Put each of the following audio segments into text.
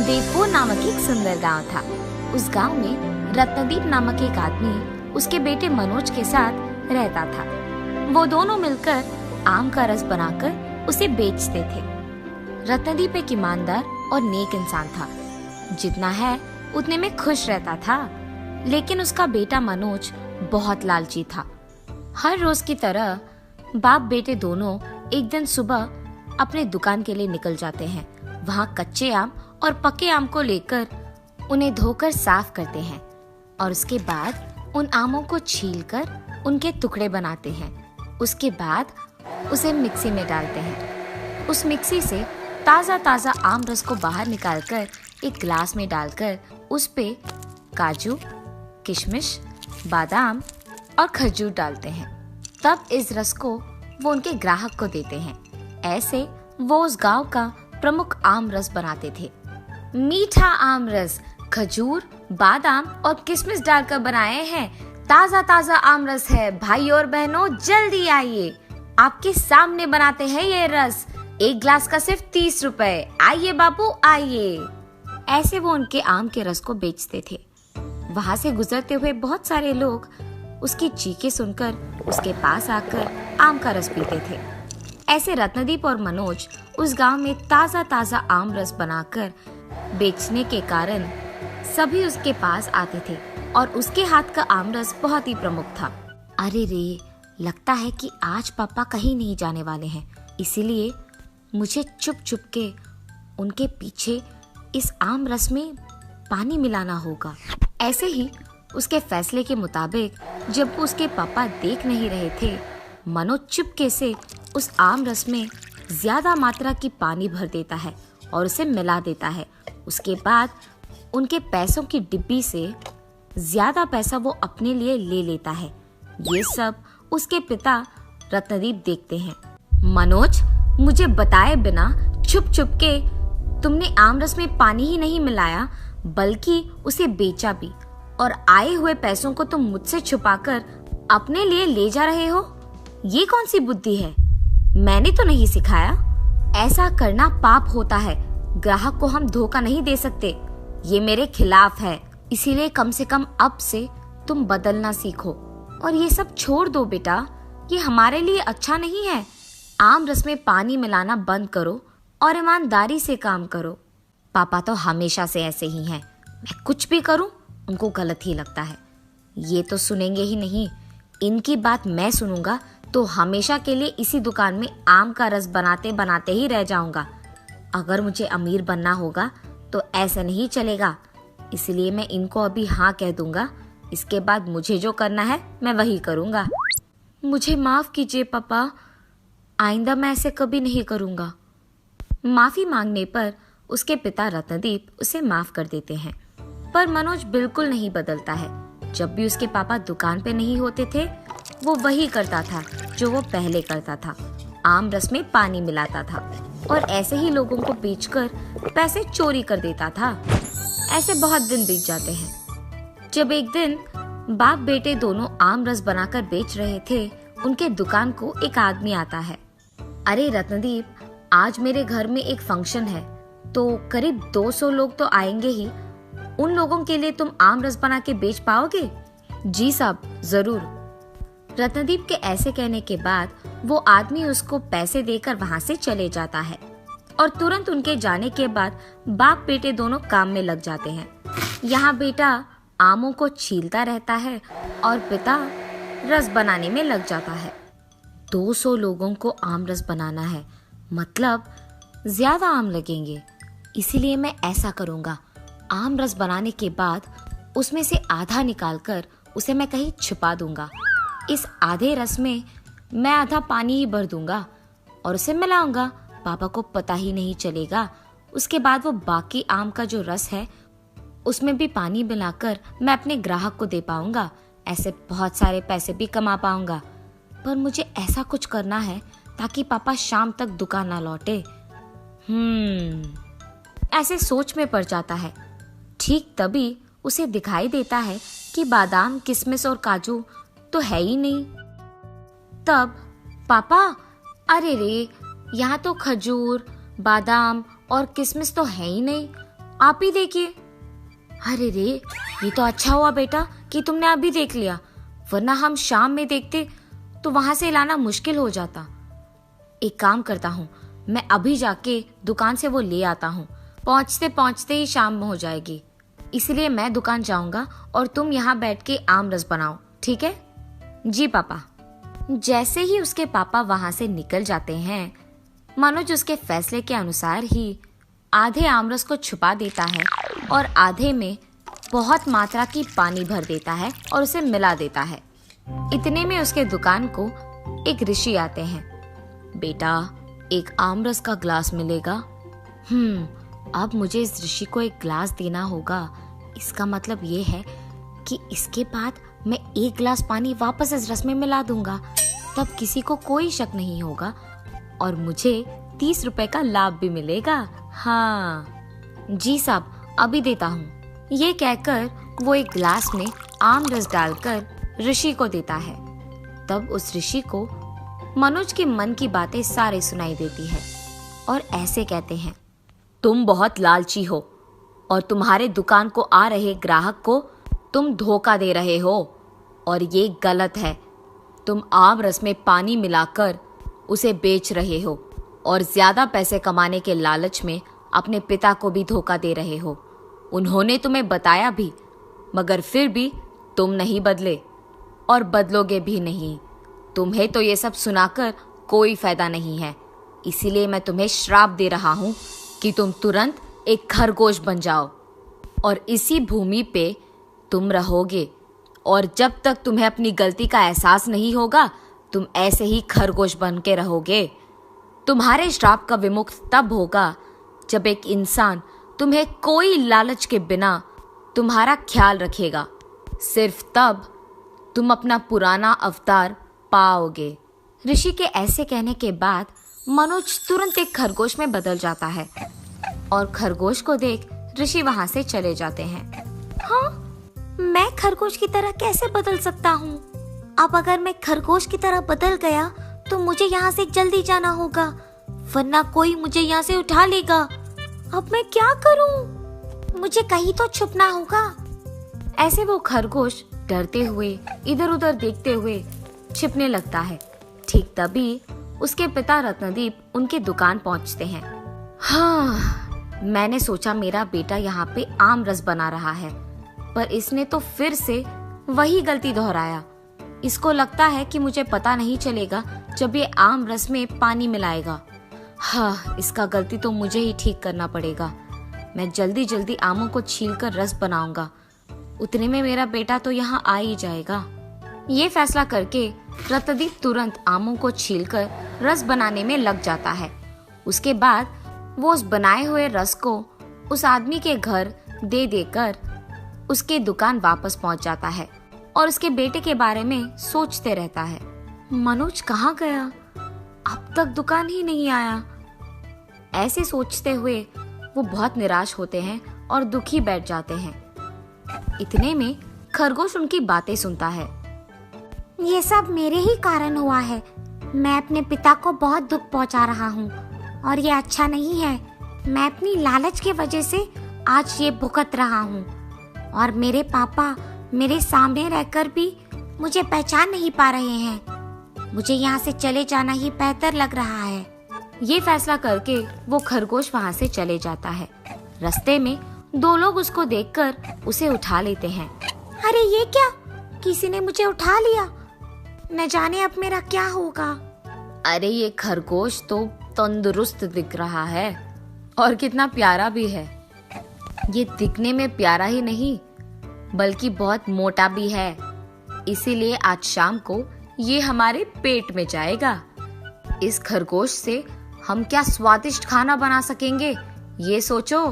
देवपुर नामक एक सुंदर गांव था। उस गांव में रत्नदीप नामक एक आदमी उसके बेटे मनोज के साथ रहता था। वो दोनों मिलकर आम का रस बनाकर उसे बेचते थे। रत्नदीप एक ईमानदार और नेक इंसान था। जितना है उतने में खुश रहता था। लेकिन उसका बेटा मनोज बहुत लालची था। हर रोज की तरह बाप बेटे दोनों एक दिन सुबह अपने दुकान के लिए निकल जाते हैं। वहाँ कच्चे आम और पके आम को लेकर उन्हें धोकर साफ करते हैं और उसके बाद उन आमों को छीलकर उनके टुकड़े बनाते हैं। उसके बाद उसे मिक्सी में डालते हैं। उस मिक्सी से ताज़ा ताज़ा आम रस को बाहर निकालकर एक गिलास में डालकर उस पे काजू, किशमिश, बादाम और खजूर डालते हैं। तब इस रस को वो उनके ग्राहक को देते हैं। ऐसे वो उस गांव का प्रमुख आम रस बनाते थे। मीठा आम रस खजूर, बादाम और किशमिश डालकर बनाए हैं। ताज़ा ताज़ा आम रस है। भाई और बहनों जल्दी आइए, आपके सामने बनाते हैं ये रस। एक ग्लास का सिर्फ 30 रुपए। आइए बाबू आइए। ऐसे वो उनके आम के रस को बेचते थे। वहाँ से गुजरते हुए बहुत सारे लोग उसकी चीखें सुनकर उसके पास आकर आम का रस पीते थे। ऐसे रत्नदीप और मनोज उस गांव में ताज़ा ताज़ा आम रस बनाकर बेचने के कारण सभी उसके पास आते थे और उसके हाथ का आम रस बहुत ही प्रमुख था। अरे रे, लगता है कि आज पापा कहीं नहीं जाने वाले हैं, इसीलिए मुझे चुप चुप के उनके पीछे इस आम रस में पानी मिलाना होगा। ऐसे ही उसके फैसले के मुताबिक जब उसके पापा देख नहीं रहे थे, मनोज चुपके से उस आम रस में ज्यादा मात्रा की पानी भर देता है और उसे मिला देता है। उसके बाद उनके पैसों की डिब्बी से ज्यादा पैसा वो अपने लिए ले लेता है। ये सब उसके पिता रत्नदीप देखते हैं। मनोज, मुझे बताए बिना छुप छुप के तुमने आम रस में पानी ही नहीं मिलाया बल्कि उसे बेचा भी, और आए हुए पैसों को तुम मुझसे छुपाकर अपने लिए ले जा रहे हो। ये कौन सी बुद्धि है? मैंने तो नहीं सिखाया। ऐसा करना पाप होता है। ग्राहक को हम धोखा नहीं दे सकते। ये मेरे खिलाफ है। इसीलिए कम से कम अब से तुम बदलना सीखो और ये सब छोड़ दो बेटा। ये हमारे लिए अच्छा नहीं है। आम रस में पानी मिलाना बंद करो और ईमानदारी से काम करो। पापा तो हमेशा से ऐसे ही हैं। मैं कुछ भी करूं उनको गलत ही लगता है। ये तो सुनेंगे ही नहीं। इनकी बात मैं सुनूंगा तो हमेशा के लिए इसी दुकान में आम का रस बनाते बनाते ही रह जाऊंगा। अगर मुझे अमीर बनना होगा तो ऐसा नहीं चलेगा। इसलिए मैं इनको अभी हाँ कह दूंगा। इसके बाद मुझे जो करना है मैं वही करूंगा। मुझे माफ कीजिए पापा, आइंदा मैं ऐसे कभी नहीं करूंगा। माफी मांगने पर उसके पिता रत्नदीप उसे माफ कर देते हैं। पर मनोज बिल्कुल नहीं बदलता है। जब भी उसके पापा दुकान पे नहीं होते थे, वो वही करता था जो वो पहले करता था। आम रस में पानी मिलाता था और ऐसे ही लोगों को बेचकर पैसे चोरी कर देता था। ऐसे बहुत दिन बीत जाते हैं। जब एक दिन बाप बेटे दोनों आम रस बनाकर बेच रहे थे, उनके दुकान को एक आदमी आता है। अरे रत्नदीप, आज मेरे घर में एक फंक्शन है तो करीब 200 लोग तो आएंगे ही। उन लोगों के लिए तुम आम रस बना के बेच पाओगे? जी साहब, जरूर। रत्नदीप के ऐसे कहने के बाद वो आदमी उसको पैसे देकर वहाँ से चले जाता है और तुरंत उनके जाने के बाद बाप बेटे दोनों काम में लग जाते हैं। यहाँ बेटा आमों को छीलता रहता है और पिता रस बनाने में लग जाता है। 200 लोगों को आम रस बनाना है, मतलब ज्यादा आम लगेंगे। इसीलिए मैं ऐसा करूँगा, आम रस बनाने के बाद उसमें से आधा निकालकर उसे मैं कहीं छुपा दूंगा। इस आधे रस में मैं आधा पानी ही भर दूंगा और उसे मिलाऊंगा। पापा को पता ही नहीं चलेगा। उसके बाद वो बाकी आम का जो रस है उसमें भी पानी मिलाकर मैं अपने ग्राहक को दे पाऊंगा। ऐसे बहुत सारे पैसे भी कमा पाऊंगा। पर मुझे ऐसा कुछ करना है ताकि पापा शाम तक दुकान ना लौटे। ऐसे सोच में पड़ जाता है। ठीक तभी उसे दिखाई देता है कि बादाम, किशमिश और काजू तो है ही नहीं। तब पापा, अरे रे, यहाँ तो खजूर, बादाम और किशमिश तो है ही नहीं। आप ही देखिए। अरे रे, ये तो अच्छा हुआ बेटा कि तुमने अभी देख लिया, वरना हम शाम में देखते तो वहां से लाना मुश्किल हो जाता। एक काम करता हूँ, मैं अभी जाके दुकान से वो ले आता हूँ। पहुँचते पहुँचते ही शाम हो जाएगी, इसलिए मैं दुकान जाऊंगा और तुम यहाँ बैठ के आम रस बनाओ, ठीक है? जी पापा। जैसे ही उसके पापा वहां से निकल जाते हैं, मनोज उसके फैसले के अनुसार ही आधे आमरस को छुपा देता है और आधे में बहुत मात्रा की पानी भर देता है और उसे मिला देता है। इतने में उसके दुकान को एक ऋषि आते हैं। बेटा, एक आमरस का ग्लास मिलेगा? अब मुझे इस ऋषि को एक ग्लास देना होगा। इसका मतलब ये है कि इसके बाद मैं एक ग्लास पानी वापस इस रस में मिला दूंगा, तब किसी को कोई शक नहीं होगा और मुझे 30 रुपए का लाभ भी मिलेगा। हाँ जी साहब, अभी देता हूँ। ये कहकर वो एक ग्लास में आम रस डालकर ऋषि को देता है। तब उस ऋषि को मनोज के मन की बातें सारे सुनाई देती है और ऐसे कहते हैं, तुम बहुत लालची हो और तुम्हारे दुकान को आ रहे ग्राहक को तुम धोखा दे रहे हो और ये गलत है। तुम आम रस में पानी मिलाकर उसे बेच रहे हो और ज्यादा पैसे कमाने के लालच में अपने पिता को भी धोखा दे रहे हो। उन्होंने तुम्हें बताया भी, मगर फिर भी तुम नहीं बदले और बदलोगे भी नहीं। तुम्हें तो ये सब सुनाकर कोई फायदा नहीं है, इसीलिए मैं तुम्हें श्राप दे रहा हूँ कि तुम तुरंत एक खरगोश बन जाओ और इसी भूमि पे तुम रहोगे और जब तक तुम्हें अपनी गलती का एहसास नहीं होगा, तुम ऐसे ही खरगोश बन के रहोगे। तुम्हारे श्राप का विमुक्त तब होगा जब एक इंसान तुम्हें कोई लालच के बिना तुम्हारा ख्याल रखेगा। सिर्फ तब तुम अपना पुराना अवतार पाओगे। ऋषि के ऐसे कहने के बाद मनोज तुरंत एक खरगोश में बदल जाता है और खरगोश को देख ऋषि वहां से चले जाते हैं। हाँ, मैं खरगोश की तरह कैसे बदल सकता हूँ? अब अगर मैं खरगोश की तरह बदल गया तो मुझे यहाँ से जल्दी जाना होगा, वरना कोई मुझे यहाँ से उठा लेगा। अब मैं क्या करूँ? मुझे कहीं तो छुपना होगा। ऐसे वो खरगोश डरते हुए इधर उधर देखते हुए छिपने लगता है। ठीक तभी उसके पिता रत्नदीप उनकी दुकान पहुंचते हैं। हाँ, मैंने सोचा मेरा बेटा यहाँ पे आम रस बना रहा है, पर इसने तो फिर से वही गलती दोहराया। इसको लगता है कि मुझे पता नहीं चलेगा जब ये आम रस में पानी मिलाएगा। हाँ, इसका गलती तो मुझे ही ठीक करना पड़ेगा। मैं जल्दी जल्दी आमों को छीलकर रस बनाऊंगा, उतने में मेरा बेटा तो यहाँ आ ही जाएगा। ये फैसला करके रत्नदीप तुरंत आमों को छीलकर रस बनाने में लग जाता है। उसके बाद वो उस बनाए हुए रस को उस आदमी के घर दे देकर उसके दुकान वापस पहुंच जाता है और उसके बेटे के बारे में सोचते रहता है। मनोज कहाँ गया? अब तक दुकान ही नहीं आया। ऐसे सोचते हुए वो बहुत निराश होते हैं और दुखी बैठ जाते हैं। इतने में खरगोश उनकी बातें सुनता है। ये सब मेरे ही कारण हुआ है। मैं अपने पिता को बहुत दुख पहुंचा रहा हूँ और ये अच्छा नहीं है। मैं अपनी लालच की वजह से आज ये भुगत रहा हूँ और मेरे पापा मेरे सामने रहकर भी मुझे पहचान नहीं पा रहे हैं। मुझे यहाँ से चले जाना ही बेहतर लग रहा है। ये फैसला करके वो खरगोश वहाँ से चले जाता है। रास्ते में दो लोग उसको देखकर उसे उठा लेते हैं। अरे ये क्या? किसी ने मुझे उठा लिया। न जाने अब मेरा क्या होगा। अरे ये खरगोश तो तंदुरुस्त दिख रहा है और कितना प्यारा भी है। ये दिखने में प्यारा ही नहीं बल्कि बहुत मोटा भी है, इसीलिए आज शाम को ये हमारे पेट में जाएगा। इस खरगोश से हम क्या स्वादिष्ट खाना बना सकेंगे, ये सोचो।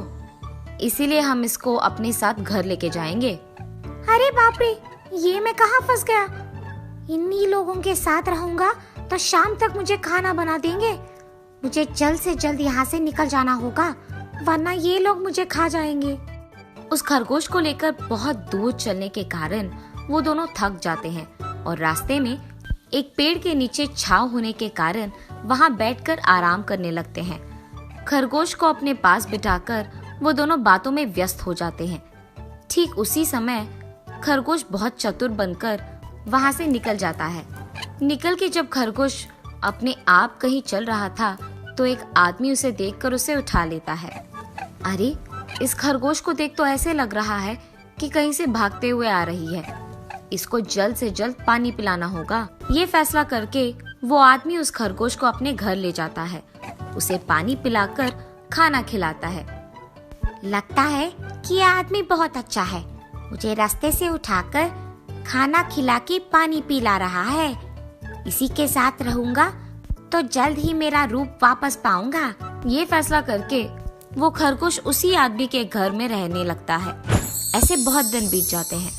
इसीलिए हम इसको अपने साथ घर लेके जाएंगे। अरे बाप रे, ये मैं कहाँ फंस गया? इन्हीं लोगों के साथ रहूंगा तो शाम तक मुझे खाना बना देंगे। मुझे जल्द से जल्द यहाँ से निकल जाना होगा, वरना ये लोग मुझे खा जाएंगे। उस खरगोश को लेकर बहुत दूर चलने के कारण वो दोनों थक जाते हैं और रास्ते में एक पेड़ के नीचे छांव होने के कारण वहाँ बैठकर आराम करने लगते हैं। खरगोश को अपने पास बिठाकर वो दोनों बातों में व्यस्त हो जाते हैं। ठीक उसी समय खरगोश बहुत चतुर बनकर वहां से निकल जाता है। निकल के जब खरगोश अपने आप कहीं चल रहा था तो एक आदमी उसे देखकर उसे उठा लेता है। अरे, इस खरगोश को देख तो ऐसे लग रहा है कि कहीं से भागते हुए आ रही है। इसको जल्द से जल्द पानी पिलाना होगा। ये फैसला करके वो आदमी उस खरगोश को अपने घर ले जाता है। उसे पानी पिलाकर खाना खिलाता है। लगता है कि यह आदमी बहुत अच्छा है। मुझे रास्ते से उठाकर खाना खिला के पानी पिला रहा है। इसी के साथ रहूंगा तो जल्द ही मेरा रूप वापस पाऊंगा। ये फैसला करके वो खरगोश उसी आदमी के घर में रहने लगता है। ऐसे बहुत दिन बीत जाते हैं।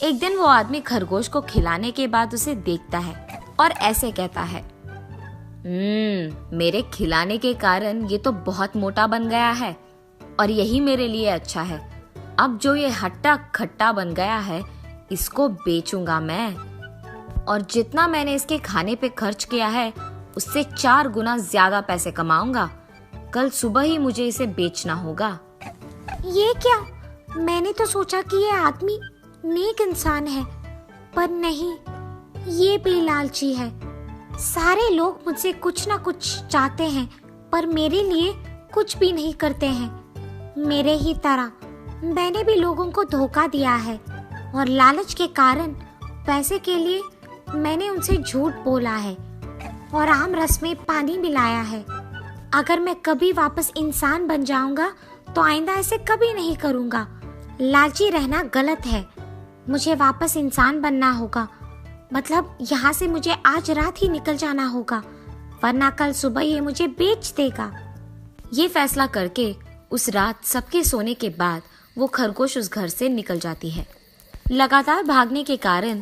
एक दिन वो आदमी खरगोश को खिलाने के बाद उसे देखता है और ऐसे कहता है, मेरे खिलाने के कारण ये तो बहुत मोटा बन गया है और यही मेरे लिए अच्छा है। अब जो ये हट्टा खट्टा बन गया है इसको बेचूंगा मैं, और जितना मैंने इसके खाने पे खर्च किया है उससे 4 गुना ज्यादा पैसे कमाऊंगा। कल सुबह ही मुझे इसे बेचना होगा। ये क्या? मैंने तो सोचा कि ये आदमी नेक इंसान है, पर नहीं, ये भी लालची है। सारे लोग मुझसे कुछ ना कुछ चाहते हैं पर मेरे लिए कुछ भी नहीं करते हैं। मेरे ही तरह मैंने भी लोगों को धोखा दिया है और लालच के कारण पैसे के लिए मैंने उनसे झूठ बोला है और आम रस में पानी मिलाया है। अगर मैं कभी वापस इंसान बन जाऊंगा तो आइंदा ऐसे कभी नहीं करूंगा। लालची रहना गलत है। मुझे वापस इंसान बनना होगा। मतलब यहाँ से मुझे आज रात ही निकल जाना होगा, वरना कल सुबह ये मुझे बेच देगा। ये फैसला करके उस रात सबके सोने के बाद वो खरगोश उस घर से निकल जाती है। लगातार भागने के कारण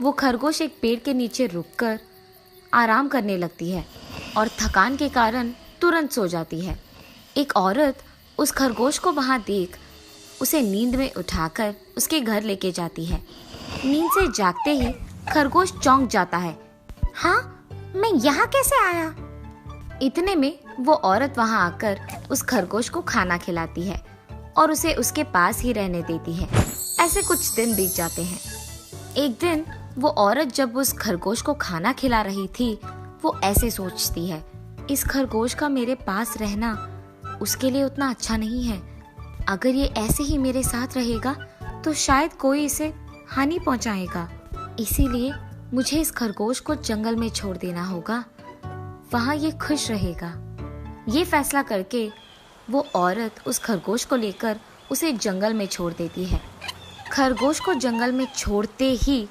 वो खरगोश एक पेड़ के नीचे रुककर आराम करने लगती है और थकान के कारण तुरंत सो जाती है। एक औरत उस खरगोश को वहां देख उसे नींद में उठाकर उसके घर लेके जाती है। नींद से जागते ही खरगोश चौंक जाता है। हाँ, मैं यहाँ कैसे आया? इतने में वो औरत वहां आकर उस खरगोश को खाना खिलाती है और उसे उसके पास ही रहने देती है। ऐसे कुछ दिन बीत जाते हैं। एक दिन वो औरत जब उस खरगोश को खाना खिला रही थी, वो ऐसे सोचती है, इस खरगोश का मेरे पास रहना उसके लिए उतना अच्छा नहीं है। अगर ये ऐसे ही मेरे साथ रहेगा तो शायद कोई इसे हानि पहुंचाएगा। इसीलिए मुझे इस खरगोश को जंगल में छोड़ देना होगा, वहां ये खुश रहेगा। ये फैसला करके वो औरत उस खरगोश को लेकर उसे जंगल में छोड़ देती है। खरगोश को जंगल में छोड़ते ही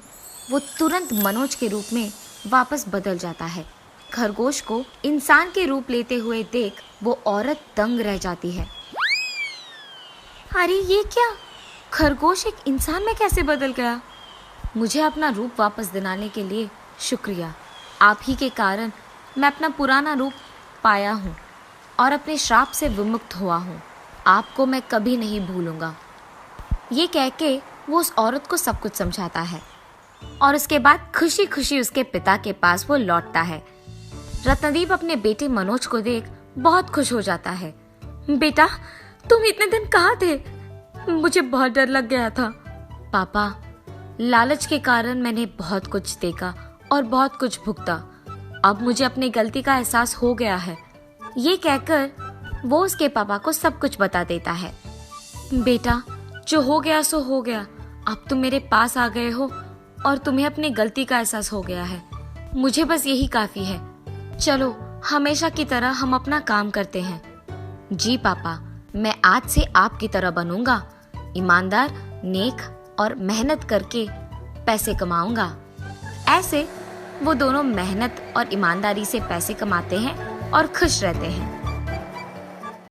वो तुरंत मनोज के रूप में वापस बदल जाता है। खरगोश को इंसान के रूप लेते हुए देख वो औरत दंग रह जाती है। अरे ये क्या? खरगोश एक इंसान में कैसे बदल गया? मुझे अपना रूप वापस दिलाने के लिए शुक्रिया। आप ही के कारण मैं अपना पुराना रूप पाया हूँ और अपने श्राप से विमुक्त हुआ हूँ। आपको मैं कभी नहीं भूलूंगा। ये कह के वो उस औरत को सब कुछ समझाता है और उसके बाद खुशी खुशी उसके पिता के पास वो लौटता है। रत्नदीप अपने बेटे मनोज को देख बहुत खुश हो जाता है। बेटा, तुम इतने दिन कहाँ थे? मुझे बहुत डर लग गया था। पापा, लालच के कारण मैंने बहुत कुछ देखा और बहुत कुछ भुगता। अब मुझे अपनी गलती का एहसास हो गया है। ये कहकर वो उसके पापा को सब कुछ बता देता है। बेटा, जो हो गया सो हो गया। अब तुम मेरे पास आ गए हो और तुम्हें अपनी गलती का एहसास हो गया है। मुझे बस यही काफी है। चलो, हमेशा की तरह हम अपना काम करते हैं। जी पापा, मैं आज से आपकी तरह बनूंगा। ईमानदार, नेक और मेहनत करके पैसे कमाऊंगा। ऐसे वो दोनों मेहनत और ईमानदारी से पैसे कमाते हैं और खुश रहते हैं।